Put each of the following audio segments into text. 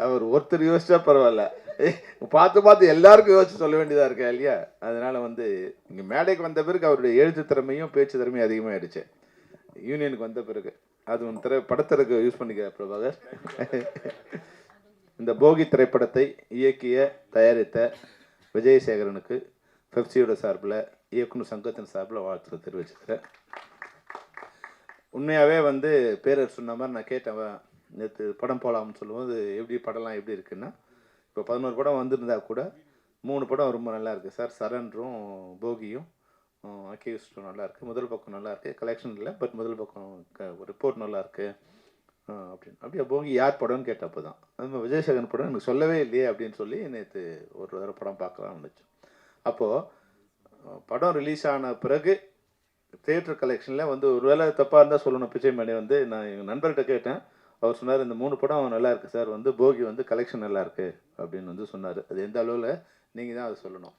அவர் ஒருத்தர் யோசிச்சா பரவாயில்ல, பார்த்து பார்த்து எல்லாருக்கும் யோசிச்சு சொல்ல வேண்டியதாக இருக்கா இல்லையா? அதனால் வந்து இங்கே மேடைக்கு வந்த பிறகு அவருடைய எழுத்து திறமையும் பேச்சு திறமையும் அதிகமாகிடுச்சு. யூனியனுக்கு வந்த பிறகு அது ஒன்று படத்திற்கு யூஸ் பண்ணிக்க பிரபாகர். இந்த போகி திரைப்படத்தை இயக்கிய தயாரித்த விஜயசேகரனுக்கு பெப்சியோட சார்பில், இயக்குனர் சங்கத்தின் சார்பில் வாழ்த்து தெரிவிச்சுக்கிறேன். உண்மையாகவே வந்து பேரர் சொன்ன மாதிரி நான் கேட்டேன், நேற்று படம் போகலாம்னு சொல்லும்போது எப்படி படம்லாம் எப்படி இருக்குன்னா, இப்போ 11 படம் வந்திருந்தா கூட 3 படம் ரொம்ப நல்லா இருக்குது சார். சரண்டரும் போகியும் அக்யூஸ்டும் நல்லா இருக்குது. முதல் பக்கம் நல்லா இருக்குது, கலெக்ஷன் இல்லை, பட் முதல் பக்கம் ரிப்போர்ட் நல்லா இருக்குது அப்படின்னு. அப்படியே போகி யார் படம்னு கேட்டப்போ தான் அது விஜயசேகரன் படம் எனக்கு சொல்லவே இல்லையே அப்படின்னு சொல்லி நேற்று ஒரு தடவை படம் பார்க்கலாம்னு நினச்சோம். அப்போது படம் ரிலீஸ் ஆன பிறகு தியேட்டர் கலெக்ஷனில் வந்து ஒரு வேளை தப்பாக இருந்தால் சொல்லணும். பிச்சை மணி வந்து நான் எங்கள் நண்பர்கிட்ட கேட்டேன், அவர் சொன்னார் இந்த 3 படம் நல்லா இருக்குது சார், வந்து போகி வந்து கலெக்ஷன் நல்லா இருக்குது அப்படின்னு வந்து சொன்னார். அது எந்த அளவில் நீங்கள் தான் அதை சொல்லணும்.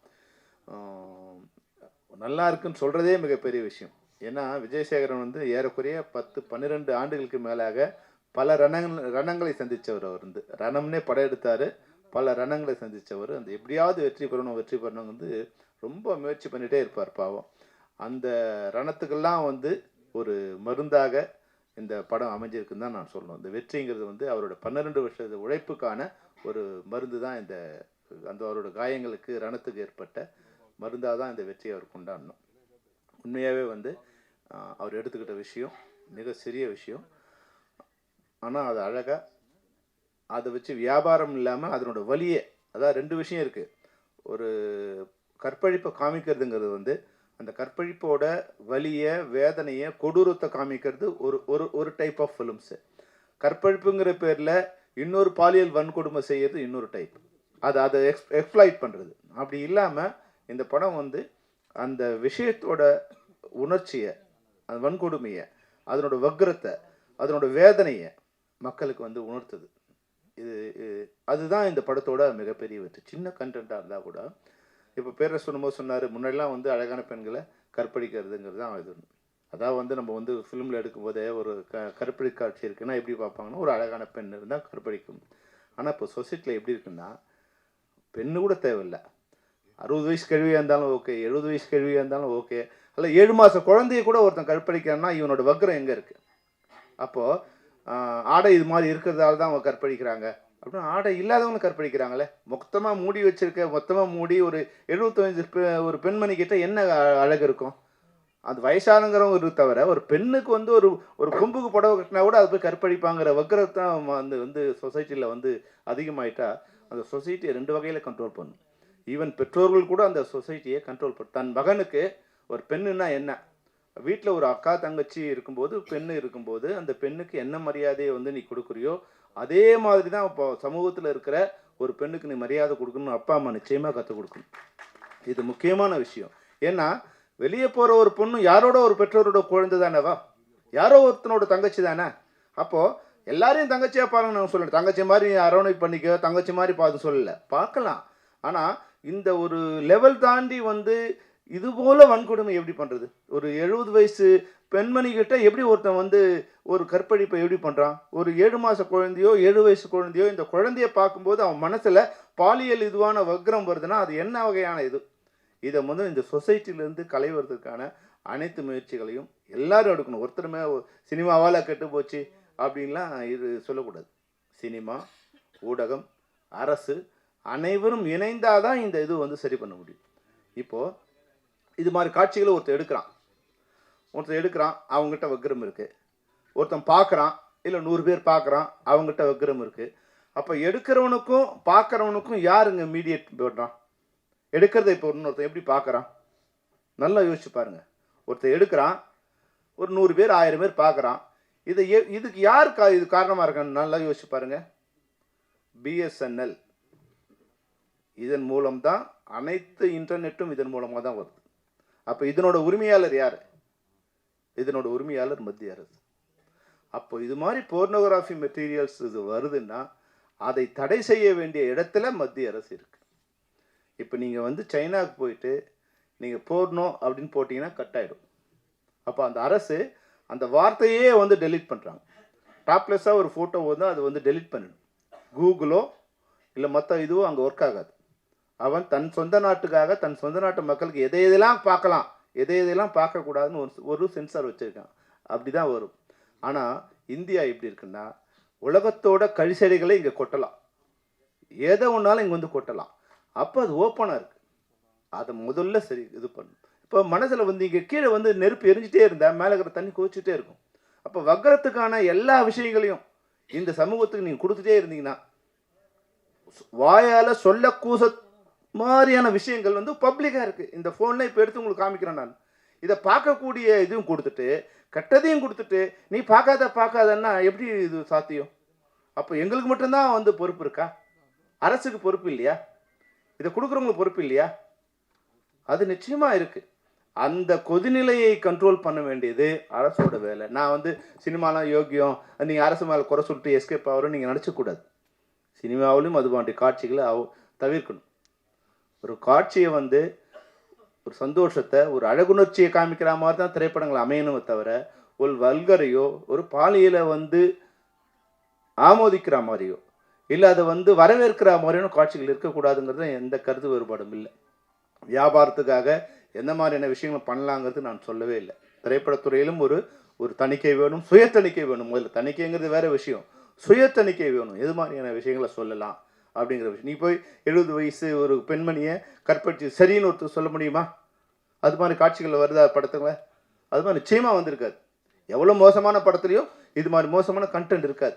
நல்லா இருக்குன்னு சொல்கிறதே மிகப்பெரிய விஷயம். ஏன்னா விஜயசேகரன் வந்து ஏறக்குறைய 10-12 ஆண்டுகளுக்கு மேலாக பல ரணங்களை சந்தித்தவர். அவர் வந்து ரணம்னே படம் எடுத்தார், பல ரணங்களை சந்தித்தவர். அந்த எப்படியாவது வெற்றி பெறணும் வந்து ரொம்ப முயற்சி பண்ணிகிட்டே இருப்பார் பாவம். அந்த ரணத்துக்கெல்லாம் வந்து ஒரு மருந்தாக இந்த படம் அமைஞ்சிருக்குன்னு தான் நான் சொல்லணும். இந்த வெற்றிங்கிறது வந்து அவரோட 12 வருஷ உழைப்புக்கான ஒரு மருந்து தான். அந்த அவரோட காயங்களுக்கு ரணத்துக்கு ஏற்பட்ட மருந்தாக தான் இந்த வெற்றியை அவர் கொண்டாடணும். உண்மையாகவே வந்து அவர் எடுத்துக்கிட்ட விஷயம் மிக சிறிய விஷயம், ஆனால் அது அழகாக அதை வச்சு வியாபாரம் இல்லாமல் அதனோட வலியை, அதாவது 2 விஷயம் இருக்குது. ஒரு கற்பழிப்பை காமிக்கிறதுங்கிறது வந்து அந்த கற்பழிப்போட வலியை, வேதனையை, கொடூரத்தை காமிக்கிறது ஒரு டைப் ஆஃப் ஃபிலிம்ஸு. கற்பழிப்புங்கிற பேரில் இன்னொரு பாலியல் வன்கொடுமை செய்கிறது இன்னொரு டைப். அதை எக்ஸ்ப்ளாய்ட் பண்ணுறது. அப்படி இல்லாமல் இந்த படம் வந்து அந்த விஷயத்தோட உணர்ச்சியை, அந்த வன்கொடுமையை, அதனோட வக்ரத்தை, அதனோட வேதனையை மக்களுக்கு வந்து உணர்த்துது. அதுதான் இந்த படத்தோட மிகப்பெரிய வெற்றி. சின்ன கண்டென்ட்டாக இருந்தால் கூட, இப்போ பேரர் சொல்லும்போது சொன்னார், முன்னாடிலாம் வந்து அழகான பெண்களை கற்பழிக்கிறதுங்கிறது தான் இது. அதாவது வந்து நம்ம வந்து ஃபிலிமில் எடுக்கும்போதே ஒரு கற்பழி காட்சி இருக்குன்னா எப்படி பார்ப்பாங்கன்னா, ஒரு அழகான பெண் இருந்தால் கற்பழிக்கும். ஆனால் இப்போ சொசைட்டியில் எப்படி இருக்குன்னா, பெண்ணு கூட தேவையில்லை, 60 வயசு கழுவியாக இருந்தாலும் ஓகே, 70 வயசு கழுவியாக இருந்தாலும் ஓகே, அல்ல 7 மாத குழந்தைய கூட ஒருத்தன் கற்பழிக்கிறான்னா இவனோட வக்ரம் எங்கே இருக்குது? அப்போது ஆடை இது மாதிரி இருக்கிறதால தான் அவங்க கற்பழிக்கிறாங்க அப்படின்னா, ஆடை இல்லாதவங்க கற்பழிக்கிறாங்களே. மொத்தமாக மூடி வச்சிருக்க, மொத்தமாக மூடி ஒரு 75 ஒரு பெண்மணி கிட்ட என்ன அழகு இருக்கும்? அது வயசானங்கிறவங்க தவிர ஒரு பெண்ணுக்கு வந்து ஒரு கொம்புக்கு புடவை கட்டினா கூட அது போய் கற்பழிப்பாங்கிற வக்ரத்தான் வந்து சொசைட்டியில் வந்து அதிகமாயிட்டா அந்த சொசைட்டியை 2 வகையில் கண்ட்ரோல் பண்ணும். ஈவன் பெற்றோர்கள் கூட அந்த சொசைட்டியை கண்ட்ரோல் பண்ணும். தன் மகனுக்கு ஒரு பெண்ணுன்னா என்ன, வீட்டில் ஒரு அக்கா தங்கச்சி இருக்கும்போது, பெண்ணு இருக்கும்போது அந்த பெண்ணுக்கு என்ன மரியாதையை வந்து நீ கொடுக்குறியோ அதே மாதிரி தான் இப்போ சமூகத்தில் இருக்கிற ஒரு பெண்ணுக்கு நீ மரியாதை கொடுக்கணும்னு அப்பா அம்மா நிச்சயமாக கற்றுக் கொடுக்கணும். இது முக்கியமான விஷயம். ஏன்னா வெளியே போகிற ஒரு பொண்ணு யாரோட ஒரு பெற்றோரோட குழந்தை தானேவா, யாரோ ஒருத்தனோட தங்கச்சி தானே. அப்போது எல்லாரையும் தங்கச்சியாக பாருங்க நான் சொல்லலை, தங்கச்சி மாதிரி அரவணைப்பு பண்ணிக்க, தங்கச்சி மாதிரி பார்த்து சொல்லலை, பார்க்கலாம். ஆனால் இந்த ஒரு லெவல் தாண்டி வந்து இது போல வன்கொடுமை எப்படி பண்ணுறது? ஒரு 70 வயசு பெண்மணி கிட்ட எப்படி ஒருத்தன் வந்து ஒரு கற்பழிப்பை எப்படி பண்ணுறான்? ஒரு 7 மாத குழந்தையோ 7 வயசு குழந்தையோ இந்த குழந்தைய பார்க்கும்போது அவன் மனசில் பாலியல் இதுவான வக்ரம் வருதுன்னா அது என்ன வகையான இது? இதை வந்து இந்த சொசைட்டிலேருந்து களைவதற்கான அனைத்து முயற்சிகளையும் எல்லாரும் எடுக்கணும். ஒருத்தருமே சினிமாவால் கெட்டு போச்சு அப்படின்லாம் இது சொல்லக்கூடாது. சினிமா, ஊடகம், அரசு அனைவரும் இணைந்தாதான் இந்த இது வந்து சரி பண்ண முடியும். இப்போது இது மாதிரி காட்சிகளை ஒருத்தர் எடுக்கிறான், அவங்ககிட்ட வக்ரம் இருக்குது. ஒருத்தன் பார்க்குறான், இல்லை 100 பேர் பார்க்குறான், அவங்ககிட்ட வக்ரம் இருக்குது. அப்போ எடுக்கிறவனுக்கும் பார்க்குறவனுக்கும் யாருங்க மீடியேட் பண்ணுறான்? எடுக்கிறத இப்போ ஒருத்தன் எப்படி பார்க்குறான்? நல்லா யோசிச்சு பாருங்கள். ஒருத்தர் எடுக்கிறான், ஒரு 100 பேர் 1000 பேர் பார்க்குறான். இதுக்கு யார் இது காரணமாக இருக்கான்னு நல்லா யோசிச்சு பாருங்கள். பிஎஸ்என்எல் இதன் மூலம்தான் அனைத்து இன்டர்நெட்டும் இதன் மூலமாக தான் வருது. அப்போ இதனோட உரிமையாளர் யார்? இதனோட உரிமையாளர் மத்திய அரசு. அப்போ இது மாதிரி போர்னோகிராஃபி மெட்டீரியல்ஸ் இது வருதுன்னா அதை தடை செய்ய வேண்டிய இடத்துல மத்திய அரசு இருக்கு. இப்போ நீங்கள் வந்து சைனாவுக்கு போயிட்டு நீங்கள் போர்னோ அப்படின்னு போட்டிங்கன்னா கட் ஆகிடும். அப்போ அந்த அரசு அந்த வார்த்தையே வந்து டெலீட் பண்ணுறாங்க. டாப்லெஸ்ஸாக ஒரு ஃபோட்டோ வந்து அது வந்து டெலீட் பண்ணிடும். கூகுளோ இல்லை மற்ற இதுவோ அங்கே ஒர்க் ஆகாது. அவன் தன் சொந்த நாட்டுக்காக தன் சொந்த நாட்டு மக்களுக்கு எதை எதெல்லாம் பார்க்கலாம், எதை எதையெல்லாம் பார்க்கக்கூடாதுன்னு ஒரு சென்சார் வச்சுருக்கான். அப்படி தான் வரும். ஆனால் இந்தியா எப்படி இருக்குன்னா, உலகத்தோட கழிசடைகளை இங்கே கொட்டலாம், எதை ஒன்றாலும் இங்கே வந்து கொட்டலாம். அப்போ அது ஓப்பனாக இருக்குது. அதை முதல்ல சரி இது பண்ணும். இப்போ மனசில் வந்து இங்கே கீழே வந்து நெருப்பு எரிஞ்சிட்டே இருந்தால் மேலே இருக்கிற தண்ணி கொதிச்சுட்டே இருக்கும். அப்போ வக்கரத்துக்கான எல்லா விஷயங்களையும் இந்த சமூகத்துக்கு நீங்கள் கொடுத்துட்டே இருந்தீங்கன்னா, வாயால் சொல்ல கூச மாதிரியான விஷயங்கள் வந்து பப்ளிக்காக இருக்குது. இந்த ஃபோனில் இப்போ எடுத்து உங்களுக்கு காமிக்கிறேன் நான். இதை பார்க்கக்கூடிய இதுவும் கொடுத்துட்டு கெட்டதையும் கொடுத்துட்டு நீ பார்க்காதன்னா எப்படி இது சாத்தியம்? அப்போ எங்களுக்கு மட்டும்தான் வந்து பொறுப்பு இருக்கா? அரசுக்கு பொறுப்பு இல்லையா? இதை கொடுக்குறவங்களுக்கு பொறுப்பு இல்லையா? அது நிச்சயமாக இருக்குது. அந்த கொதிநிலையை கண்ட்ரோல் பண்ண வேண்டியது அரசோட வேலை. நான் வந்து சினிமாலாம் யோக்கியம், நீங்கள் அரசு மேலே குறை சொல்லிட்டு எஸ்கேப் ஆகிறோன்னு நீங்கள் நினச்சக்கூடாது. சினிமாவிலும் அது போன்ற காட்சிகளை தவிர்க்கணும். ஒரு காட்சியை வந்து ஒரு சந்தோஷத்தை, ஒரு அழகுணர்ச்சியை காமிக்கிற மாதிரி தான் திரைப்படங்கள் அமையணுமே தவிர, ஒரு வல்கரையோ ஒரு பாலியலை வந்து ஆமோதிக்கிற மாதிரியோ இல்லை அதை வந்து வரவேற்கிற மாதிரியான காட்சிகள் இருக்கக்கூடாதுங்கிறது எந்த கருத்து வேறுபாடும் இல்லை. வியாபாரத்துக்காக எந்த மாதிரியான விஷயங்கள் பண்ணலாங்கிறது நான் சொல்லவே இல்லை. திரைப்படத்துறையிலும் ஒரு தணிக்கை வேணும், சுய தணிக்கை வேணும். முதல்ல தணிக்கைங்கிறது வேற விஷயம், சுய தணிக்கை வேணும். எது மாதிரியான விஷயங்களை சொல்லலாம் அப்படிங்கிற விஷயம். நீ போய் 70 வயசு ஒரு பெண்மணியை கற்பழிச்சு சரின்னு ஒருத்தர் சொல்ல முடியுமா? அது மாதிரி காட்சிகள் வருதா படத்துங்களை? அது மாதிரி நிச்சயமாக வந்திருக்காது. எவ்வளோ மோசமான படத்துலையும் இது மாதிரி மோசமான கண்டென்ட் இருக்காது.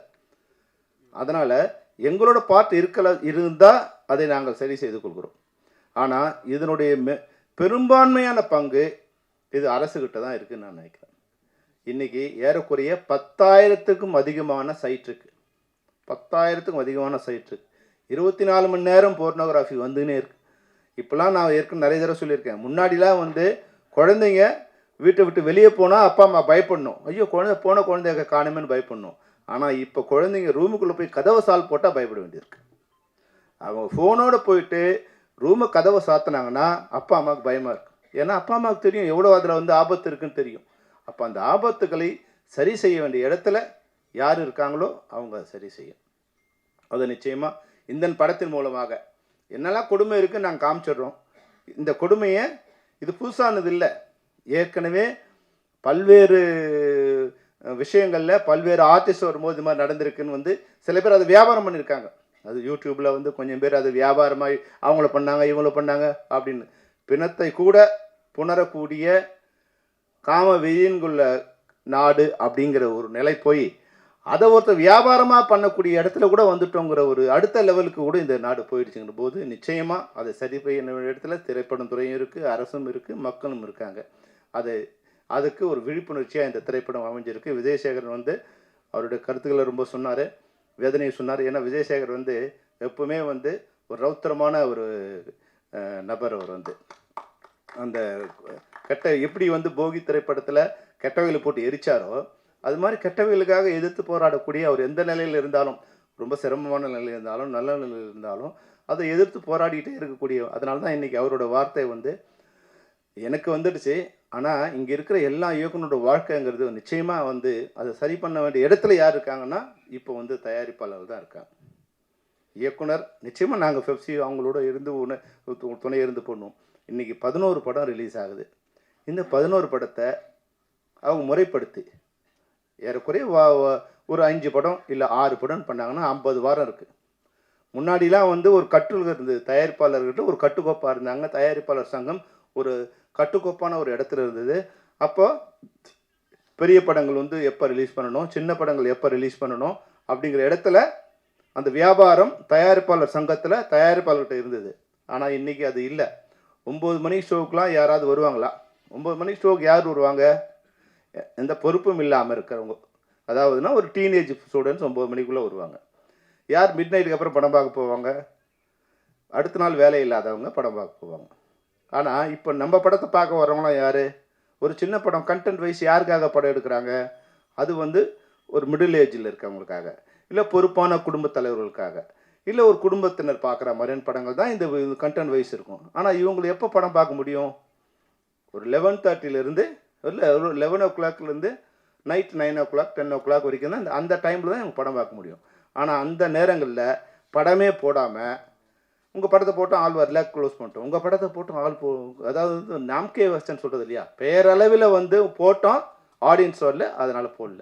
அதனால் எங்களோட பார்ட் இருந்தால் அதை நாங்கள் சரி செய்து கொள்கிறோம். ஆனால் இதனுடைய பெரும்பான்மையான பங்கு இது அரசுகிட்ட தான் இருக்குதுன்னு நான் நினைக்கிறேன். இன்றைக்கி ஏறக்குறைய 10,000க்கும் அதிகமான சைட் இருக்குது. 10,000க்கும் அதிகமான சைட் இருக்குது. 24 மணி நேரம் போர்னோகிராஃபி வந்துன்னே இருக்குது. இப்போலாம் நான் ஏற்கனவே நிறைய தடவை சொல்லியிருக்கேன். முன்னாடிலாம் வந்து குழந்தைங்க வீட்டை விட்டு வெளியே போனால் அப்பா அம்மா பயப்படணும், ஐயோ குழந்தைங்க காணுமேன்னு பயப்படணும். ஆனால் இப்போ குழந்தைங்க ரூமுக்குள்ளே போய் கதவை சால் போட்டால் பயப்பட வேண்டியிருக்கு. அவங்க ஃபோனோடு போயிட்டு ரூமை கதவை சாத்தினாங்கன்னா அப்பா அம்மாவுக்கு பயமாக இருக்குது. ஏன்னா அப்பா அம்மாவுக்கு தெரியும் எவ்வளோ அதில் வந்து ஆபத்து இருக்குன்னு தெரியும். அப்போ அந்த ஆபத்துக்களை சரி செய்ய வேண்டிய இடத்துல யார் இருக்காங்களோ அவங்க சரி செய்யும். அதை நிச்சயமாக இந்த படத்தின் மூலமாக என்னெல்லாம் கொடுமை இருக்குன்னு நாங்கள் காமிச்சிடுறோம். இந்த கொடுமையை இது புதுசானது இல்லை. ஏற்கனவே பல்வேறு விஷயங்களில் பல்வேறு ஆர்டிஸ்ட் வரும்போது இது மாதிரி நடந்திருக்குன்னு வந்து சில பேர் அதை வியாபாரம் பண்ணியிருக்காங்க. அது யூடியூப்பில் வந்து கொஞ்சம் பேர் அது வியாபாரமாக அவங்கள பண்ணாங்க இவங்கள பண்ணாங்க அப்படின்னு. பிணத்தை கூட புணரக்கூடிய காம வெயின்குள்ள நாடு அப்படிங்கிற ஒரு நிலை போய் அதை ஒருத்தர் வியாபாரமாக பண்ணக்கூடிய இடத்துல கூட வந்துட்டோங்கிற ஒரு அடுத்த லெவலுக்கு கூட இந்த நாடு போயிடுச்சுங்கிற போது நிச்சயமாக அதை சரி செய்ய இடத்துல திரைப்படம் துறையும் இருக்குது, அரசும் இருக்குது, மக்களும் இருக்காங்க. அதுக்கு ஒரு விழிப்புணர்ச்சியாக இந்த திரைப்படம் அமைஞ்சிருக்கு. விஜயசேகரன் வந்து அவருடைய கருத்துக்களை ரொம்ப சொன்னார், வேதனையை சொன்னார். ஏன்னா விஜயசேகர் வந்து எப்பவுமே வந்து ஒரு ரௌத்திரமான ஒரு நபர். அவர் வந்து அந்த எப்படி வந்து போகி திரைப்படத்தில் கெட்டவைகளை போட்டு எரிச்சாரோ அது மாதிரி கெட்டவைகளுக்காக எதிர்த்து போராடக்கூடிய அவர் எந்த நிலையில் இருந்தாலும், ரொம்ப சிரமமான நிலையில் இருந்தாலும் நல்ல நிலையில் இருந்தாலும் அதை எதிர்த்து போராடிட்டே இருக்கக்கூடிய. அதனால தான் இன்றைக்கி அவரோட வார்த்தை வந்து எனக்கு வந்துடுச்சு. ஆனால் இங்கே இருக்கிற எல்லா இயக்குனரோட வாழ்க்கைங்கிறது நிச்சயமாக வந்து அதை சரி பண்ண வேண்டிய இடத்துல யார் இருக்காங்கன்னா இப்போ வந்து தயாரிப்பாளர் தான் இருக்காங்க. இயக்குனர் நிச்சயமாக நாங்கள் பெப்சி அவங்களோட இருந்து துணை இருந்து பண்ணுவோம். இன்றைக்கி 11 படம் ரிலீஸ் ஆகுது. இந்த 11 படத்தை அவங்க முறைப்படுத்தி ஏறக்குறைய ஒரு 5 படம் இல்லை 6 படம் பண்ணாங்கன்னா 50 வாரம் இருக்குது. முன்னாடிலாம் வந்து ஒரு கட்டுல் இருந்தது, தயாரிப்பாளர்கிட்ட ஒரு கட்டுக்கோப்பாக இருந்தாங்க. தயாரிப்பாளர் சங்கம் ஒரு கட்டுக்கோப்பான ஒரு இடத்துல இருந்தது. அப்போ பெரிய படங்கள் வந்து எப்போ ரிலீஸ் பண்ணணும், சின்ன படங்கள் எப்போ ரிலீஸ் பண்ணணும் அப்படிங்கிற இடத்துல அந்த வியாபாரம் தயாரிப்பாளர் சங்கத்தில் தயாரிப்பாளர்கிட்ட இருந்தது. ஆனால் இன்றைக்கி அது இல்லை. 9 மணி ஷோக்கெலாம் யாராவது வருவாங்களா? 9 மணி ஷோக்கு யார் வருவாங்க? எந்த பொறுப்பும் இல்லாமல் இருக்கிறவங்க. அதாவதுனா ஒரு டீனேஜ் ஸ்டூடெண்ட்ஸ் 9 மணிக்குள்ளே வருவாங்க. யார் மிட் நைட்டுக்கு அப்புறம் படம் பார்க்க போவாங்க? அடுத்த நாள் வேலை இல்லாதவங்க படம் பார்க்க போவாங்க. ஆனால் இப்போ நம்ம படத்தை பார்க்க வர்றவங்களாம் யார்? ஒரு சின்ன படம் கண்டென்ட் வைஸ் யாருக்காக படம் எடுக்கிறாங்க? அது வந்து ஒரு மிடில் ஏஜில் இருக்கவங்களுக்காக, இல்லை பொறுப்பான குடும்ப தலைவர்களுக்காக, இல்லை ஒரு குடும்பத்தினர் பார்க்குற மாதிரியான படங்கள் தான் இந்த கண்டென்ட் வைஸ் இருக்கும். ஆனால் இவங்களை எப்போ படம் பார்க்க முடியும்? ஒரு 11:30 இல்லை ஒரு 11 o'clockலேருந்து நைட் 9 o'clock 10 o'clock வரைக்கும் தான் அந்த டைமில் தான் இவங்க படம் பார்க்க முடியும். ஆனால் அந்த நேரங்களில் படமே போடாமல் உங்கள் படத்தை போட்டோம் ஆள் வரல க்ளோஸ் பண்ணிட்டோம், உங்கள் படத்தை போட்டோம் ஆள் அதாவது நாம்கே வஸ்டன் சொல்கிறது இல்லையா, பேரளவில் வந்து போட்டோம் ஆடியன்ஸ் வரல அதனால் போடல.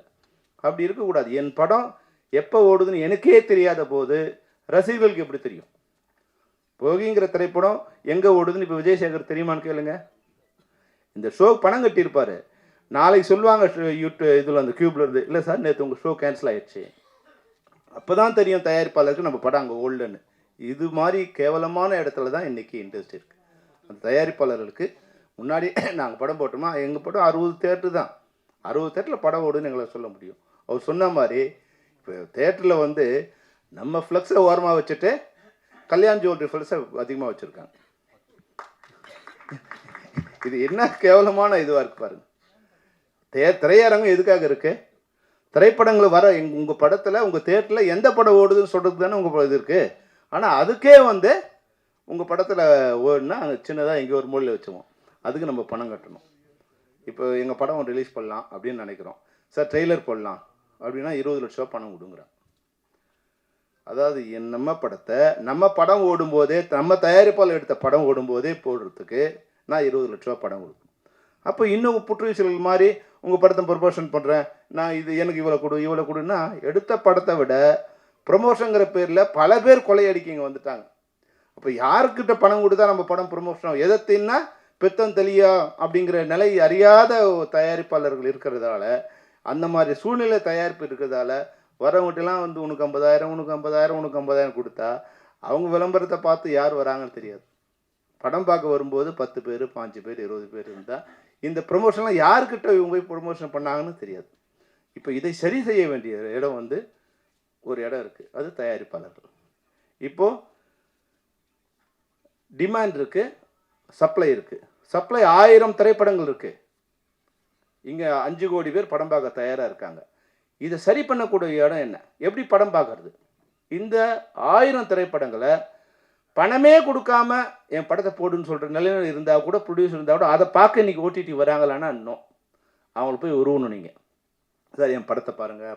அப்படி இருக்கக்கூடாது. என் படம் எப்போ ஓடுதுன்னு எனக்கே தெரியாத போது ரசிகர்களுக்கு எப்படி தெரியும்? போகிங்கிற திரைப்படம் எங்கே ஓடுதுன்னு இப்போ விஜயசேகர் தெரியுமான்னு கேளுங்க. இந்த ஷோ பணம் கட்டியிருப்பார், நாளைக்கு சொல்லுவாங்க இதில் அந்த க்யூப்ல இருந்து, இல்லை சார் நேற்று உங்கள் ஷோ கேன்சல் ஆயிடுச்சு. அப்போ தான் தெரியும் தயாரிப்பாளருக்கு நம்ம படம் அங்கே ஓடலன்னு. இது மாதிரி கேவலமான இடத்துல தான் இன்றைக்கி இண்டஸ்ட்ரி இருக்குது. அந்த தயாரிப்பாளர்களுக்கு முன்னாடி நாங்கள் படம் போட்டோமா, எங்கள் படம் 60 தேட்டர் தான், 60 தேட்டரில் படம் ஓடுன்னு எங்களை சொல்ல முடியும். அவர் சொன்ன மாதிரி இப்போ தேட்டரில் வந்து நம்ம ஃப்ளெக்ஸை ஓரமாக வச்சுட்டு கல்யாண் ஜுவல்லரி ஃப்ளெக்ஸை அதிகமாக வச்சுருக்காங்க. இது என்ன கேவலமான இதுவாக இருக்குது பாருங்க. திரையரங்கம் எதுக்காக இருக்குது? திரைப்படங்கள் வர உங்கள் படத்தில் உங்கள் தேட்டரில் எந்த படம் ஓடுதுன்னு சொல்கிறது தானே உங்கள் இது இருக்குது. ஆனால் அதுக்கே வந்து உங்கள் படத்தில் ஓடுனா சின்னதாக எங்கேயோ ஒரு மூலையில் வச்சுவோம், அதுக்கு நம்ம பணம் கட்டணும். இப்போ எங்கள் படம் ரிலீஸ் பண்ணலாம் அப்படின்னு நினைக்கிறோம் சார், ட்ரெய்லர் போடலாம் அப்படின்னா 20 லட்ச ரூபா பணம் கொடுங்குறாங்க. அதாவது நம்ம படத்தை நம்ம படம் ஓடும்போதே, நம்ம தயாரிப்பால் எடுத்த படம் ஓடும்போதே போடுறதுக்கு நான் 20 லட்ச ரூபா படம் கொடுக்கணும். அப்போ இன்னும் புற்றுச்சல் மாதிரி உங்கள் படத்தை ப்ரொமோஷன் பண்ணுறேன் நான், இது எனக்கு இவ்வளோ கொடுன்னா, எடுத்த படத்தை விட ப்ரொமோஷனுங்கிற பேரில் பல பேர் கொள்ளையடிக்க வந்துட்டாங்க. அப்போ யாருக்கிட்ட பணம் கொடுத்தா நம்ம படம் ப்ரொமோஷன் ஆகும்? எதத்தின்னா பெத்தம் தெளியா அப்படிங்கிற நிலை அறியாத தயாரிப்பாளர்கள் இருக்கிறதால, அந்த மாதிரி சூழ்நிலை தயாரிப்பு இருக்கிறதால வரவங்கட்டெல்லாம் வந்து உனக்கு 50,000 உனக்கு 50,000 உனக்கு 50,000 கொடுத்தா அவங்க விளம்பரத்தை பார்த்து யார் வராங்கன்னு தெரியாது. படம் பார்க்க வரும்போது 10 பேர் 5 பேர் 20 பேர் இருந்தால் இந்த ப்ரொமோஷன்லாம் யாருக்கிட்ட இவங்க போய் ப்ரொமோஷன் பண்ணாங்கன்னு தெரியாது. இப்போ இதை சரி செய்ய வேண்டிய இடம் வந்து ஒரு இடம் இருக்குது, அது தயாரிப்பாளர்கள். இப்போது டிமாண்ட் இருக்குது, சப்ளை இருக்குது. சப்ளை 1000 திரைப்படங்கள் இருக்குது, இங்கே 5 கோடி பேர் படம் பார்க்க தயாராக இருக்காங்க. இதை சரி பண்ணக்கூடிய இடம் என்ன? எப்படி படம் பார்க்கறது? இந்த 1000 திரைப்படங்களை பணமே கொடுக்காம என் படத்தை போடுன்னு சொல்கிற நிலையில் இருந்தால் கூட, ப்ரொடியூசர் இருந்தால் கூட, அதை பார்க்க இன்றைக்கி ஓடிடி வராங்களான்னா இன்னும் அவங்கள போய் உருவணும். நீங்கள் சார் என் படத்தை பாருங்கள்,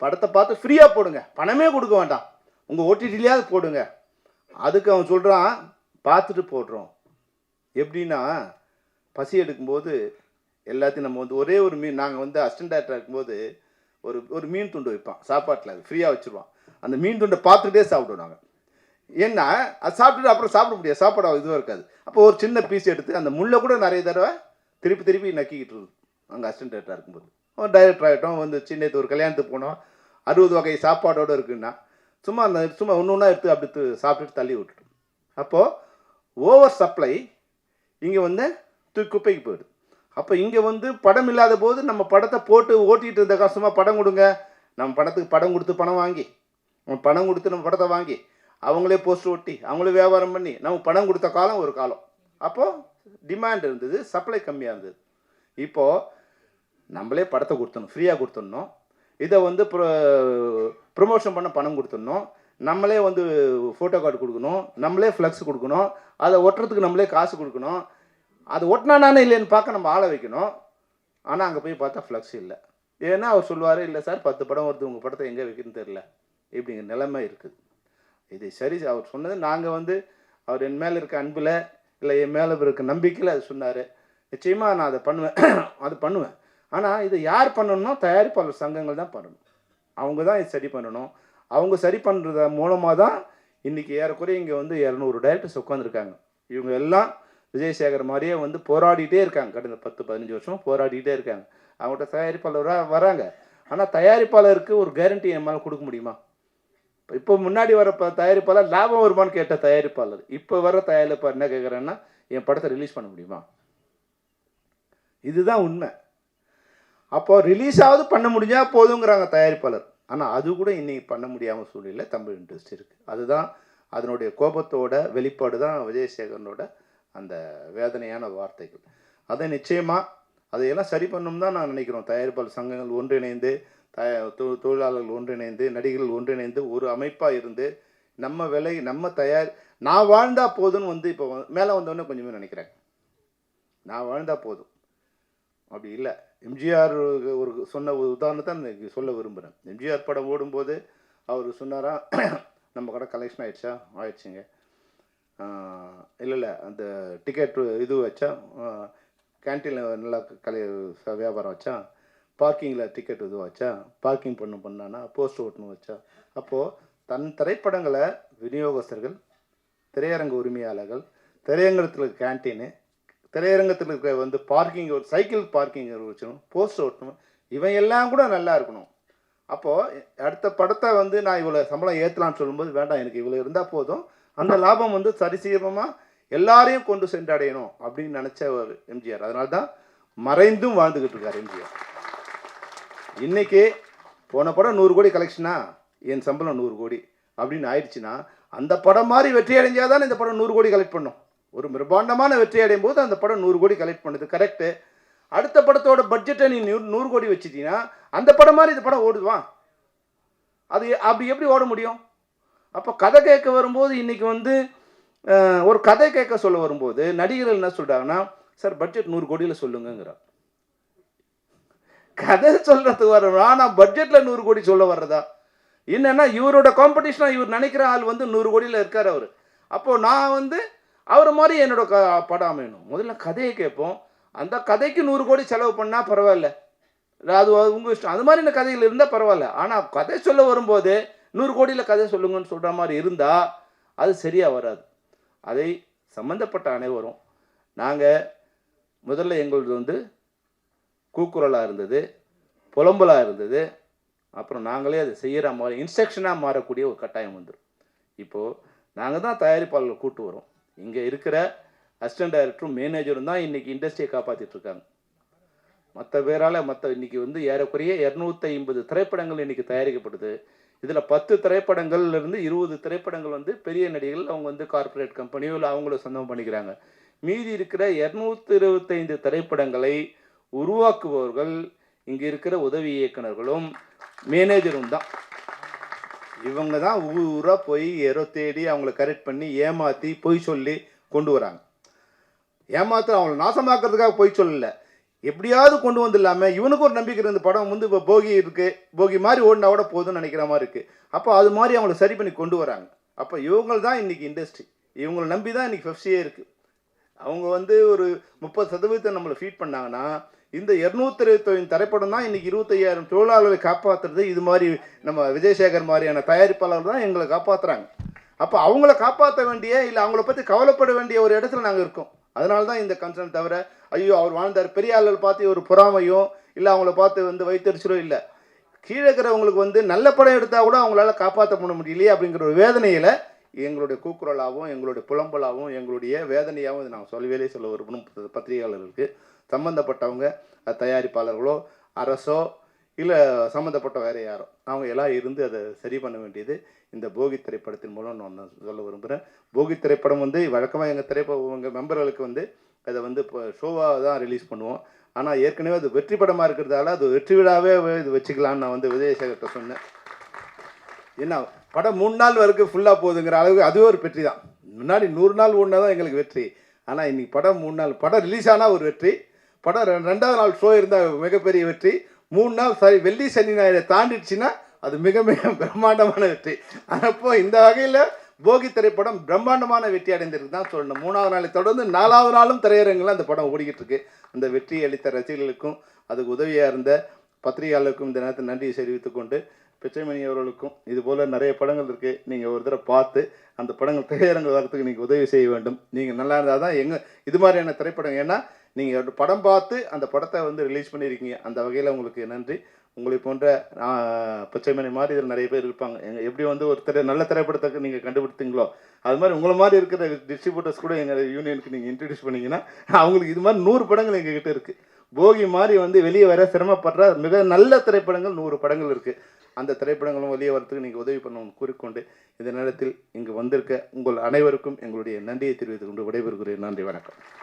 படத்தை பார்த்து ஃப்ரீயாக போடுங்க, பணமே கொடுக்க வேண்டாம், உங்கள் ஓடிடிலையாவது போடுங்க. அதுக்கு அவன் சொல்கிறான் பார்த்துட்டு போடுறோம். எப்படின்னா பசி எடுக்கும்போது எல்லாத்தையும் நம்ம வந்து ஒரே ஒரு மீன், நாங்கள் வந்து அசிஸ்டன்ட் டைரக்டராக இருக்கும்போது ஒரு மீன் துண்டு வைப்பான் சாப்பாட்டில், அது ஃப்ரீயாக வச்சுருவான். அந்த மீன் துண்டை பார்த்துக்கிட்டே சாப்பிடுவோம் நாங்கள். ஏன்னா அது சாப்பிட்டுட்டு அப்புறம் சாப்பிட முடியாது, சாப்பாடு இதுவாக இருக்காது. அப்போ ஒரு சின்ன பீஸ் எடுத்து அந்த முள்ளை கூட நிறைய தடவை திருப்பி நக்கிக்கிட்டு இருக்குது. அங்கே அசிஸ்டன்ட் டைரக்டராக இருக்கும்போது ஒரு டைரக்டர் ஆகிட்டோம், வந்து சின்ன ஒரு கல்யாணத்துக்கு போனோம், 60 வகை சாப்பாடோடு இருக்குன்னா சும்மா ஒன்று ஒன்றா எடுத்து அப்படி சாப்பிட்டுட்டு தள்ளி விட்டுட்டோம். அப்போது ஓவர் சப்ளை இங்கே வந்து குப்பைக்கு போயிடுது. அப்போ இங்கே வந்து படம் இல்லாத போது நம்ம படத்தை போட்டு ஓட்டிகிட்டு இருந்த கஷ்டமாக படம் கொடுங்க, நம்ம படத்துக்கு படம் கொடுத்து பணம் வாங்கி, பணம் கொடுத்து நம்ம படத்தை வாங்கி அவங்களே போஸ்ட் ஒட்டி அவங்களே வியாபாரம் பண்ணி நம்ம பணம் கொடுத்த காலம் ஒரு காலம். அப்போது டிமாண்ட் இருந்தது, சப்ளை கம்மியாக இருந்தது. இப்போது நம்மளே படத்தை கொடுத்துடணும், ஃப்ரீயாக கொடுத்துடணும். இதை வந்து ப்ரொமோஷன் பண்ண பணம் கொடுத்துடணும், நம்மளே வந்து ஃபோட்டோ கார்டு கொடுக்கணும், நம்மளே ஃப்ளெக்ஸ் கொடுக்கணும், அதை ஒட்டுறதுக்கு நம்மளே காசு கொடுக்கணும், அது ஒட்டினானே இல்லைன்னு பார்க்க நம்ம ஆளை வைக்கணும். ஆனால் அங்கே போய் பார்த்தா ஃப்ளெக்ஸ் இல்லை. ஏன்னா அவர் சொல்லுவார், இல்லை சார் 10 படம் வருது, உங்கள் படத்தை எங்கே வைக்கணும்னு தெரில, இப்படிங்கிற நிலைமை இருக்குது. இது சரி, அவர் சொன்னது நாங்கள் வந்து அவர் என் மேலே இருக்க அன்பில் இல்லை என் மேலே இருக்க நம்பிக்கையில் அது சொன்னார். நிச்சயமாக நான் அதை பண்ணுவேன். ஆனால் இதை யார் பண்ணணும்னா தயாரிப்பாளர் சங்கங்கள் தான் பண்ணணும். அவங்க தான் இது சரி பண்ணணும். அவங்க சரி பண்ணுறது மூலமாக தான் இன்றைக்கி ஏறக்குறைய இங்கே வந்து 200 டைரக்டர்ஸ் உட்காந்துருக்காங்க. இவங்க எல்லாம் விஜயசேகர் மாதிரியே வந்து போராடிட்டே இருக்காங்க, கடந்த 10-15 வருஷம் போராடிக்கிட்டே இருக்காங்க. அவங்கள்ட்ட தயாரிப்பாளராக வராங்க. ஆனால் தயாரிப்பாளருக்கு ஒரு கேரண்டி நம்மளால் கொடுக்க முடியுமா? இப்போ முன்னாடி வர தயாரிப்பாளர் லாபம் வருமானு கேட்ட தயாரிப்பாளர், இப்போ வர தயாரிப்பாளர் என்ன கேட்குறேன்னா என் படத்தை ரிலீஸ் பண்ண முடியுமா? இதுதான் உண்மை. அப்போ ரிலீஸ் ஆகுது பண்ண முடிஞ்சால் போதுங்கிறாங்க தயாரிப்பாளர். ஆனால் அது கூட இன்னைக்கு பண்ண முடியாமல் சூழ்நிலை தமிழ் இண்டஸ்ட்ரி இருக்குது. அதுதான் அதனுடைய கோபத்தோட வெளிப்பாடு தான் விஜயசேகரனோட அந்த வேதனையான வார்த்தைகள். அதை நிச்சயமாக அதையெல்லாம் சரி பண்ணணும் தான் நான் நினைக்கிறோம். தயாரிப்பாளர் சங்கங்கள் ஒன்றிணைந்து, தொழிலாளர்கள் ஒன்றிணைந்து, நடிகர்கள் ஒன்றிணைந்து ஒரு அமைப்பாக இருந்து நம்ம நான் வாழ்ந்தால் போதும்னு வந்து இப்போ மேலே வந்தோடனே கொஞ்சமே நினைக்கிறேன். நான் வாழ்ந்தால் போதும் அப்படி இல்லை. எம்ஜிஆர் சொன்ன ஒரு உதாரணத்தை நான் சொல்ல விரும்புகிறேன். எம்ஜிஆர் படம் ஓடும்போது அவர் சொன்னாரா, நம்ம கடை கலெக்ஷன் ஆகிடுச்சா? ஆயிடுச்சுங்க. இல்லை அந்த டிக்கெட் இது வச்சா, கேன்டீனில் நல்லா வியாபாரம் வச்சா, பார்க்கிங்கில் டிக்கெட் இது வச்சா, பார்க்கிங் பண்ணானா, போஸ்ட் ஓட்டணும் வச்சா. அப்போது தன் திரைப்படங்களை விநியோகஸ்தர்கள், திரையரங்கு உரிமையாளர்கள், திரையரங்கத்தில் இருக்க கேன்டீனு, திரையரங்கத்தில் இருக்க பார்க்கிங், ஒரு சைக்கிள் பார்க்கிங் வச்சணும், போஸ்ட் ஓட்டணும், இவன் எல்லாம் கூட நல்லா இருக்கணும். அப்போது அடுத்த படத்தை நான் இவ்வளோ சம்பளம் ஏற்றலான்னு சொல்லும்போது, வேண்டாம் எனக்கு இவ்வளோ இருந்தால் போதும், அந்த லாபம் சரிசீரமாக எல்லாரையும் கொண்டு சென்றடையணும் அப்படின்னு நினச்ச ஒரு எம்ஜிஆர். அதனால தான் மறைந்தும் வாழ்ந்துக்கிட்டு இருக்கார் எம்ஜிஆர். இன்றைக்கி போன படம் 100 கோடி கலெக்ஷனா, என் சம்பளம் 100 கோடி அப்படின்னு ஆயிடுச்சுன்னா, அந்த படம் மாதிரி வெற்றி அடைஞ்சால் தான் இந்த படம் 100 கோடி கலெக்ட் பண்ணும். ஒரு பிரம்மாண்டமான வெற்றி அடையும் போது அந்த படம் 100 கோடி கலெக்ட் பண்ணுது, கரெக்டு. அடுத்த படத்தோட பட்ஜெட்டை நீ 100 கோடி வச்சுட்டீங்கன்னா அந்த படம் மாதிரி இந்த படம் ஓடுவான். அது அப்படி எப்படி ஓட முடியும்? அப்போ கதை கேட்க வரும்போது இன்றைக்கி ஒரு கதை கேட்க சொல்ல வரும்போது நடிகர்கள் என்ன சொல்கிறாங்கன்னா, சார் பட்ஜெட் 100 கோடியில் சொல்லுங்கிறார். கதை சொல்கிறதுக்கு வரணும், ஆனால் பட்ஜெட்டில் 100 கோடி சொல்ல வர்றதா? என்னென்னா இவரோட காம்படிஷனாக இவர் நினைக்கிற ஆள் 100 கோடியில் இருக்கார் அவர். அப்போது நான் அவரை மாதிரி என்னோட படம் அமையணும். முதல்ல கதையை கேட்போம், அந்த கதைக்கு 100 கோடி செலவு பண்ணால் பரவாயில்ல, அது உங்கள் இஷ்டம். அது மாதிரி இந்த கதைகள் இருந்தால் பரவாயில்ல. ஆனால் கதை சொல்ல வரும்போது 100 கோடியில் கதை சொல்லுங்கன்னு சொல்கிற மாதிரி இருந்தால் அது சரியாக வராது. அதை சம்மந்தப்பட்ட அனைவரும், நாங்கள் முதல்ல எங்களது கூக்குரலாக இருந்தது, புலம்பலாக இருந்தது. அப்புறம் நாங்களே அதை செய்கிற மாதிரி இன்ஸ்ட்ரக்ஷனாக மாறக்கூடிய ஒரு கட்டாயம் வந்துடும். இப்போது நாங்கள் தான் தயாரிப்பாளர்கள் கூட்டு வரோம். இங்கே இருக்கிற அசிஸ்டன்ட் டைரக்டரும் மேனேஜரும் தான் இன்றைக்கி இண்டஸ்ட்ரியை காப்பாற்றிட்டுருக்காங்க. மற்ற பேரால் இன்றைக்கி ஏறக்குறைய 250 திரைப்படங்கள் இன்றைக்கி தயாரிக்கப்படுது. இதில் 10 திரைப்படங்கள்லேருந்து 20 திரைப்படங்கள் பெரிய நடிகர்கள் அவங்க கார்ப்பரேட் கம்பெனியோ இல்லை அவங்கள சொந்தம் பண்ணிக்கிறாங்க. மீதி இருக்கிற 225 திரைப்படங்களை உருவாக்குபவர்கள் இங்கே இருக்கிற உதவி இயக்குநர்களும் மேனேஜரும் தான். இவங்க தான் ஊராக போய் யாரோ தேடி அவங்கள கரெக்ட் பண்ணி ஏமாற்றி பொய் சொல்லி கொண்டு வராங்க. ஏமாற்ற அவங்கள நாசமாக்குறதுக்காக பொய் சொல்லலை, எப்படியாவது கொண்டு வந்துடலாமே. இவனுக்கு ஒரு நம்பிக்கை இந்த படம் இப்போ போகி இருக்குது, போகி மாதிரி ஓடினா கூட போதும்னு நினைக்கிற மாதிரி இருக்குது. அப்போ அது மாதிரி அவங்கள சரி பண்ணி கொண்டு வராங்க. அப்போ இவங்க தான் இன்றைக்கி இண்டஸ்ட்ரி, இவங்களை நம்பி தான் இன்றைக்கி பெப்சியே இருக்குது. அவங்க ஒரு 30% நம்மளை ஃபீட் பண்ணாங்கன்னா, இந்த 225 திரைப்படம் தான் இன்றைக்கி 25,000 தொழிலாளர்களை காப்பாற்றுறது. இது மாதிரி நம்ம விஜயசேகர் மாதிரியான தயாரிப்பாளர்கள் தான் எங்களை காப்பாற்றுறாங்க. அப்போ அவங்கள காப்பாற்ற வேண்டிய, இல்லை அவங்கள பற்றி கவலைப்பட வேண்டிய ஒரு இடத்துல நாங்கள் இருக்கோம். அதனால தான் இந்த கன்சர்ன். தவிர ஐயோ அவர் வாழ்ந்தார், பெரிய ஆளுகள் பார்த்து ஒரு பொறாமையோ இல்லை அவங்கள பார்த்து வைத்தறிச்சலோ இல்லை. கீழே இருக்கிறவங்களுக்கு நல்ல படம் எடுத்தால் கூட அவங்களால காப்பாற்ற பண்ண முடியலையே அப்படிங்கிற ஒரு வேதனையில் எங்களுடைய கூக்குரலாகவும் எங்களுடைய புலம்பலாகவும் எங்களுடைய வேதனையாகவும் நாங்கள் சொல்லவே சொல்ல விரும்பணும். பத்திரிகையாளர்களுக்கு சம்மந்தப்பட்டவங்க, தயாரிப்பாளர்களோ அரசோ இல்லை சம்மந்தப்பட்ட வேறு யாரோ, அவங்க எல்லாம் இருந்து அதை சரி பண்ண வேண்டியது இந்த போகி திரைப்படத்தின் மூலம் நான் சொல்ல விரும்புகிறேன். போகி திரைப்படம் வழக்கமாக எங்கள் மெம்பர்களுக்கு அதை இப்போ ஷோவாக தான் ரிலீஸ் பண்ணுவோம். ஆனால் ஏற்கனவே அது வெற்றி படமாக இருக்கிறதால அது வெற்றி விழாவே இது வச்சுக்கலான்னு நான் விஜயசேகர்கிட்ட சொன்னேன். என்ன படம் 3 நாள் வரைக்கும் ஃபுல்லாக போகுதுங்கிற அளவுக்கு அதுவே ஒரு வெற்றி தான். முன்னாடி 100 நாள் ஓடினா தான் எங்களுக்கு வெற்றி. ஆனால் இன்றைக்கி படம் 3 நாள், படம் ரிலீஸ் ஆனால் ஒரு வெற்றி, படம் 2வது நாள் ஷோ இருந்தால் மிகப்பெரிய வெற்றி, 3 நாள் வெள்ளி சனி ஞாயிறை தாண்டிடுச்சுன்னா அது மிக மிக பிரம்மாண்டமான வெற்றி. அப்போ இந்த வகையில் போகி திரைப்படம் பிரம்மாண்டமான வெற்றி அடைந்திருக்கு தான் சொல்லணும். 3வது நாளை தொடர்ந்து 4வது நாளும் திரையரங்கில் அந்த படம் ஓடிக்கிட்டு இருக்கு. அந்த வெற்றி அளித்த ரசிகர்களுக்கும் அதுக்கு உதவியாக இருந்த பத்திரிகையாளருக்கும் இந்த நேரத்தில் நன்றி தெரிவித்துக் கொண்டு, பிச்சைமணி அவர்களுக்கும் இதுபோல் நிறைய படங்கள் இருக்குது, நீங்கள் ஒரு தடவை பார்த்து அந்த படங்கள் திரையரங்கு வரத்துக்கு நீங்கள் உதவி செய்ய வேண்டும். நீங்கள் நல்லா இருந்தால் தான் இது மாதிரியான திரைப்படம், ஏன்னா நீங்கள் படம் பார்த்து அந்த படத்தை ரிலீஸ் பண்ணியிருக்கீங்க. அந்த வகையில் உங்களுக்கு நன்றி. உங்களை போன்ற பிச்சைமணி மாதிரி இதில் நிறைய பேர் இருப்பாங்க. எப்படி ஒரு நல்ல திரைப்படத்துக்கு நீங்கள் கண்டுபிடித்தீங்களோ அது மாதிரி உங்களை மாதிரி இருக்கிற டிஸ்ட்ரிபியூட்டர்ஸ் கூட எங்கள் யூனியனுக்கு நீங்கள் இன்ட்ரடியூஸ் பண்ணிங்கன்னா அவங்களுக்கு இது மாதிரி 100 படங்கள் எங்ககிட்ட இருக்குது. போகி மாதிரி வெளியே வர சிரமப்படுற மிக நல்ல திரைப்படங்கள் 100 படங்கள் இருக்குது. அந்த திரைப்படங்களும் வெளியே வரத்துக்கு நீங்கள் உதவி பண்ணணும்னு கூறிக்கொண்டு இந்த நேரத்தில் இங்கு வந்திருக்க உங்கள் அனைவருக்கும் எங்களுடைய நன்றியை தெரிவித்துக் கொண்டு விடைபெறுகிறேன். நன்றி, வணக்கம்.